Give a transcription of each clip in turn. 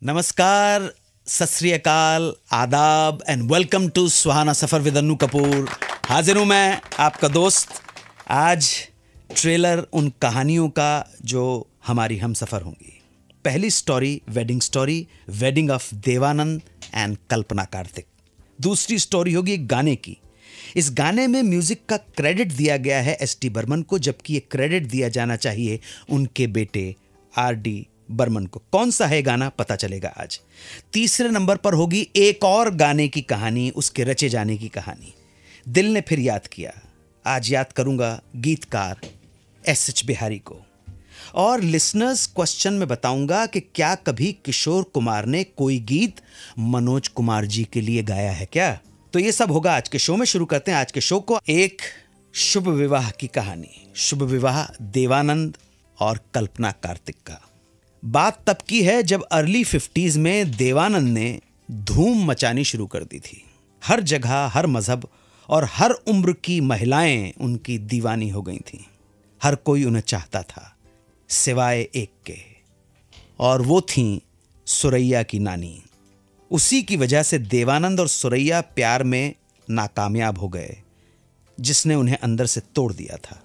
नमस्कार, सत श्री अकाल, आदाब and welcome to Suhana Safar with Annu Kapoor. हाजिर हूँ मैं आपका दोस्त। आज ट्रेलर उन कहानियों का जो हमारी हम सफ़र होंगी। पहली story wedding of Dev Anand and Kalpana Kartik. दूसरी स्टोरी होगी एक गाने की। इस गाने में म्यूजिक का क्रेडिट दिया गया है एस टी बर्मन को, जबकि ये क्रेडिट दिया जाना चाहिए उनके बेटे आर डी बर्मन को। कौन सा है गाना पता चलेगा आज। तीसरे नंबर पर होगी एक और गाने की कहानी, उसके रचे जाने की कहानी। दिल ने फिर याद किया। आज याद करूंगा गीतकार एस एच बिहारी को। और लिसनर्स क्वेश्चन में बताऊंगा कि क्या कभी किशोर कुमार ने कोई गीत मनोज कुमार जी के लिए गाया है क्या। तो ये सब होगा आज के शो में। शुरू करते हैं आज के शो को। एक शुभ विवाह की कहानी। शुभ विवाह देवानंद और कल्पना कार्तिक का। बात तब की है जब अर्ली 50s में देवानंद ने धूम मचानी शुरू कर दी थी। हर जगह, हर मजहब और हर उम्र की महिलाएं उनकी दीवानी हो गई थीं। हर कोई उन्हें चाहता था सिवाय एक के, और वो थीं सुरैया की नानी। उसी की वजह से देवानंद और सुरैया प्यार में नाकामयाब हो गए, जिसने उन्हें अंदर से तोड़ दिया था।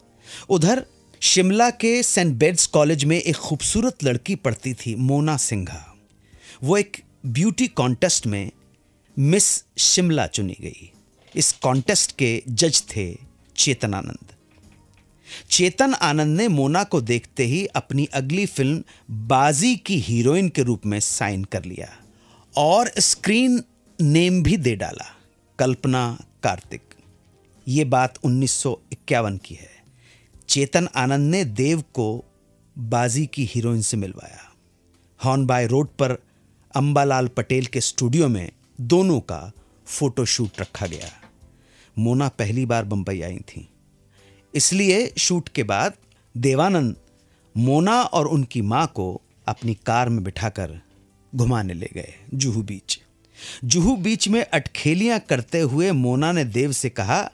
उधर शिमला के सेंट बेड्स कॉलेज में एक खूबसूरत लड़की पढ़ती थी, मोना सिंघा। वो एक ब्यूटी कॉन्टेस्ट में मिस शिमला चुनी गई। इस कॉन्टेस्ट के जज थे चेतन आनंद। चेतन आनंद ने मोना को देखते ही अपनी अगली फिल्म बाजी की हीरोइन के रूप में साइन कर लिया और स्क्रीन नेम भी दे डाला, कल्पना कार्तिक। ये बात 1951 की है। चेतन आनंद ने देव को बाजी की हीरोइन से मिलवाया। हॉर्नबाय रोड पर अंबालाल पटेल के स्टूडियो में दोनों का फोटोशूट रखा गया। मोना पहली बार बंबई आई थी, इसलिए शूट के बाद देवानंद मोना और उनकी मां को अपनी कार में बिठाकर घुमाने ले गए जुहू बीच। जुहू बीच में अटखेलियां करते हुए मोना ने देव से कहा,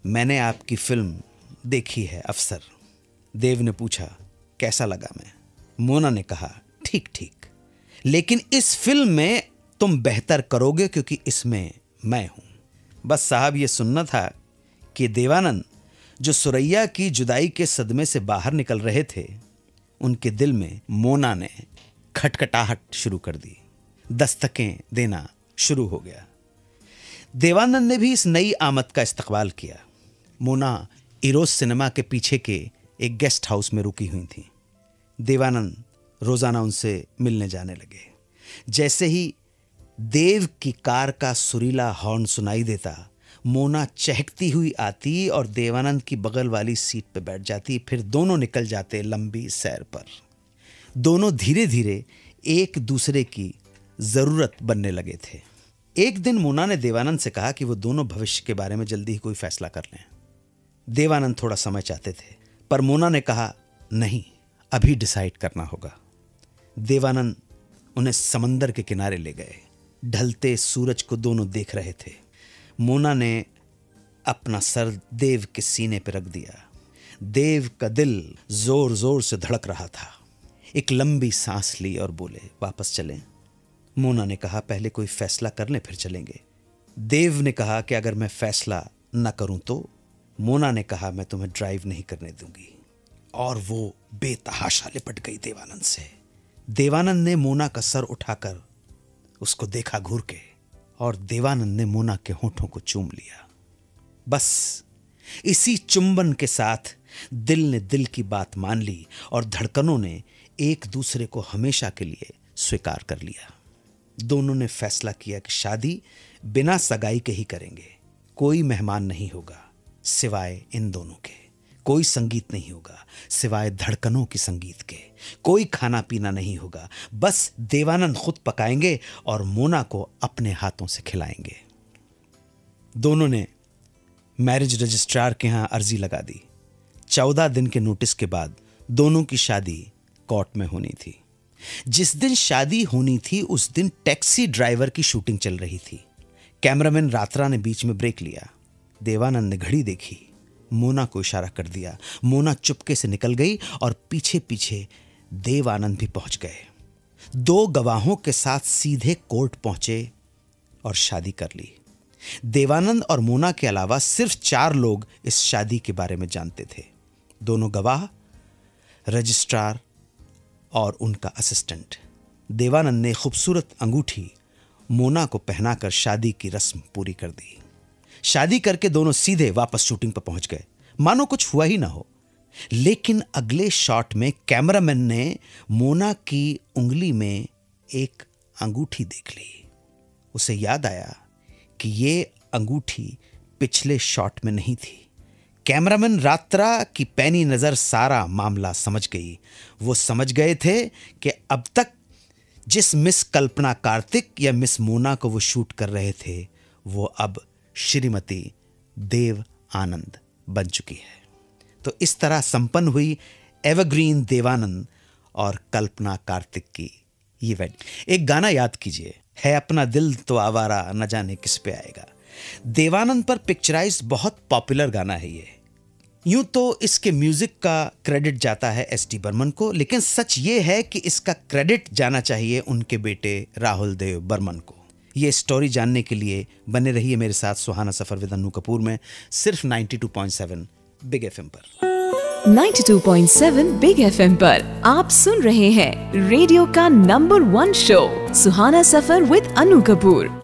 मैंने आपकी फिल्म देखी है अफसर। देव ने पूछा, कैसा लगा मैं? मोना ने कहा, ठीक ठीक, लेकिन इस फिल्म में तुम बेहतर करोगे क्योंकि इसमें मैं हूं। बस साहब ये सुनना था कि देवानंद, जो सुरैया की जुदाई के सदमे से बाहर निकल रहे थे, उनके दिल में मोना ने खटखटाहट शुरू कर दी। दस्तकें देना शुरू हो गया। देवानंद ने भी इस नई आमद का इस्तकबाल किया। मोना इरोज सिनेमा के पीछे के एक गेस्ट हाउस में रुकी हुई थी। देवानंद रोजाना उनसे मिलने जाने लगे। जैसे ही देव की कार का सुरीला हॉर्न सुनाई देता, मोना चहकती हुई आती और देवानंद की बगल वाली सीट पर बैठ जाती। फिर दोनों निकल जाते लंबी सैर पर। दोनों धीरे धीरे एक दूसरे की जरूरत बनने लगे थे। एक दिन मोना ने देवानंद से कहा कि वो दोनों भविष्य के बारे में जल्दी ही कोई फैसला कर लें। देवानंद थोड़ा समय चाहते थे, पर मोना ने कहा, नहीं, अभी डिसाइड करना होगा। देवानंद उन्हें समंदर के किनारे ले गए। ढलते सूरज को दोनों देख रहे थे। मोना ने अपना सर देव के सीने पर रख दिया। देव का दिल जोर जोर से धड़क रहा था। एक लंबी सांस ली और बोले, वापस चलें? मोना ने कहा, पहले कोई फैसला कर लें फिर चलेंगे। देव ने कहा कि अगर मैं फैसला न करूं तो? मोना ने कहा, मैं तुम्हें ड्राइव नहीं करने दूंगी। और वो बेतहाशा लिपट गई देवानंद से। देवानंद ने मोना का सर उठाकर उसको देखा घूर के, और देवानंद ने मोना के होठों को चूम लिया। बस इसी चुंबन के साथ दिल ने दिल की बात मान ली और धड़कनों ने एक दूसरे को हमेशा के लिए स्वीकार कर लिया। दोनों ने फैसला किया कि शादी बिना सगाई के ही करेंगे। कोई मेहमान नहीं होगा सिवाय इन दोनों के। कोई संगीत नहीं होगा सिवाय धड़कनों की संगीत के। कोई खाना पीना नहीं होगा, बस देवानंद खुद पकाएंगे और मोना को अपने हाथों से खिलाएंगे। दोनों ने मैरिज रजिस्ट्रार के यहां अर्जी लगा दी। 14 दिन के नोटिस के बाद दोनों की शादी कोर्ट में होनी थी। जिस दिन शादी होनी थी उस दिन टैक्सी ड्राइवर की शूटिंग चल रही थी। कैमरामैन रात्रा ने बीच में ब्रेक लिया। देवानंद ने घड़ी देखी, मोना को इशारा कर दिया। मोना चुपके से निकल गई और पीछे पीछे देवानंद भी पहुंच गए। 2 गवाहों के साथ सीधे कोर्ट पहुंचे और शादी कर ली। देवानंद और मोना के अलावा सिर्फ 4 लोग इस शादी के बारे में जानते थे। दोनों गवाह, रजिस्ट्रार और उनका असिस्टेंट। देवानंद ने खूबसूरत अंगूठी मोना को पहनाकर शादी की रस्म पूरी कर दी। शादी करके दोनों सीधे वापस शूटिंग पर पहुंच गए, मानो कुछ हुआ ही ना हो। लेकिन अगले शॉट में कैमरामैन ने मोना की उंगली में एक अंगूठी देख ली। उसे याद आया कि ये अंगूठी पिछले शॉट में नहीं थी। कैमरामैन रात्रा की पैनी नजर सारा मामला समझ गई। वो समझ गए थे कि अब तक जिस मिस कल्पना कार्तिक या मिस मोना को वो शूट कर रहे थे, वो अब श्रीमती देव आनंद बन चुकी है। तो इस तरह संपन्न हुई एवरग्रीन देवानंद और कल्पना कार्तिक की ये वेडिंग। एक गाना याद कीजिए, है अपना दिल तो आवारा न जाने किस पे आएगा। देवानंद पर पिक्चराइज बहुत पॉपुलर गाना है ये। यूं तो इसके म्यूजिक का क्रेडिट जाता है एस.डी. बर्मन को, लेकिन सच ये है कि इसका क्रेडिट जाना चाहिए उनके बेटे राहुल देव बर्मन को। ये स्टोरी जानने के लिए बने रहिए मेरे साथ सुहाना सफर विद अन्नू कपूर में, सिर्फ 92.7 बिग एफएम पर। 92.7 बिग एफएम पर आप सुन रहे हैं रेडियो का number 1 show Suhana suffer with Annu Kapoor.